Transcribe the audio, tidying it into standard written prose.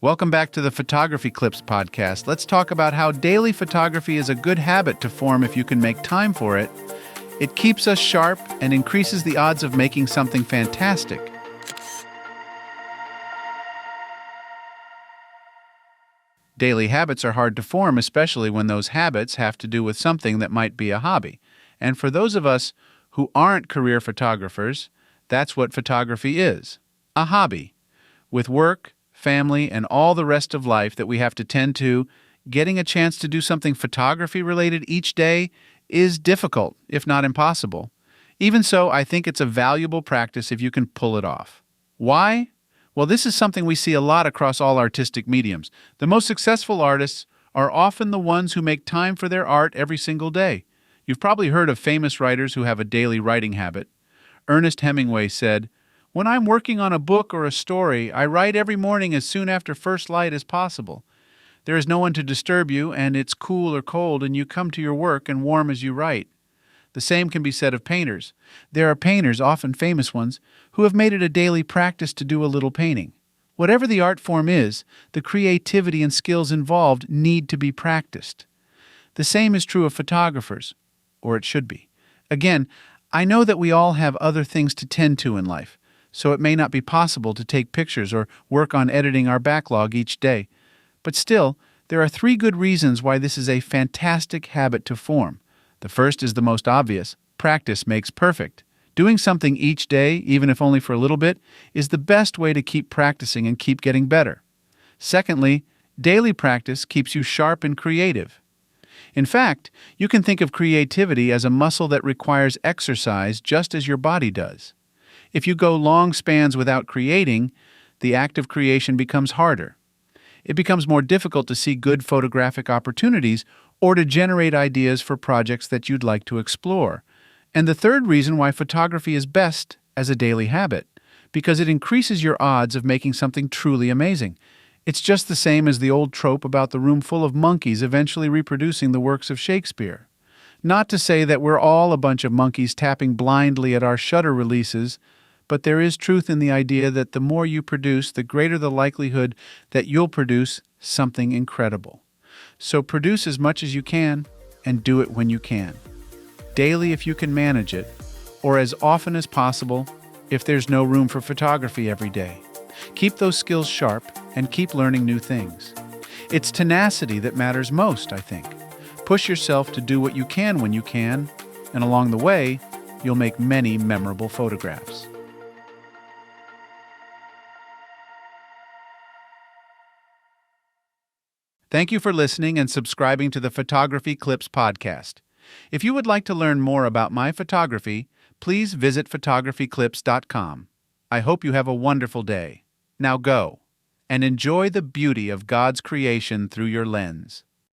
Welcome back to the Photography Clips podcast. Let's talk about how daily photography is a good habit to form if you can make time for it. It keeps us sharp and increases the odds of making something fantastic. Daily habits are hard to form, especially when those habits have to do with something that might be a hobby. And for those of us who aren't career photographers, that's what photography is, a hobby. With work, family, and all the rest of life that we have to tend to, getting a chance to do something photography-related each day is difficult, if not impossible. Even so, I think it's a valuable practice if you can pull it off. Why? Well, this is something we see a lot across all artistic mediums. The most successful artists are often the ones who make time for their art every single day. You've probably heard of famous writers who have a daily writing habit. Ernest Hemingway said, "When I'm working on a book or a story, I write every morning as soon after first light as possible. There is no one to disturb you, and it's cool or cold, and you come to your work and warm as you write." The same can be said of painters. There are painters, often famous ones, who have made it a daily practice to do a little painting. Whatever the art form is, the creativity and skills involved need to be practiced. The same is true of photographers, or it should be. Again, I know that we all have other things to tend to in life, so it may not be possible to take pictures or work on editing our backlog each day. But still, there are 3 good reasons why this is a fantastic habit to form. The first is the most obvious. Practice makes perfect. Doing something each day, even if only for a little bit, is the best way to keep practicing and keep getting better. Secondly, daily practice keeps you sharp and creative. In fact, you can think of creativity as a muscle that requires exercise just as your body does. If you go long spans without creating, the act of creation becomes harder. It becomes more difficult to see good photographic opportunities or to generate ideas for projects that you'd like to explore. And the third reason why photography is best as a daily habit, because it increases your odds of making something truly amazing. It's just the same as the old trope about the room full of monkeys eventually reproducing the works of Shakespeare. Not to say that we're all a bunch of monkeys tapping blindly at our shutter releases, but there is truth in the idea that the more you produce, the greater the likelihood that you'll produce something incredible. So produce as much as you can, and do it when you can. Daily if you can manage it, or as often as possible if there's no room for photography every day. Keep those skills sharp and keep learning new things. It's tenacity that matters most, I think. Push yourself to do what you can when you can, and along the way, you'll make many memorable photographs. Thank you for listening and subscribing to the Photography Clips podcast. If you would like to learn more about my photography, please visit photographyclips.com. I hope you have a wonderful day. Now go and enjoy the beauty of God's creation through your lens.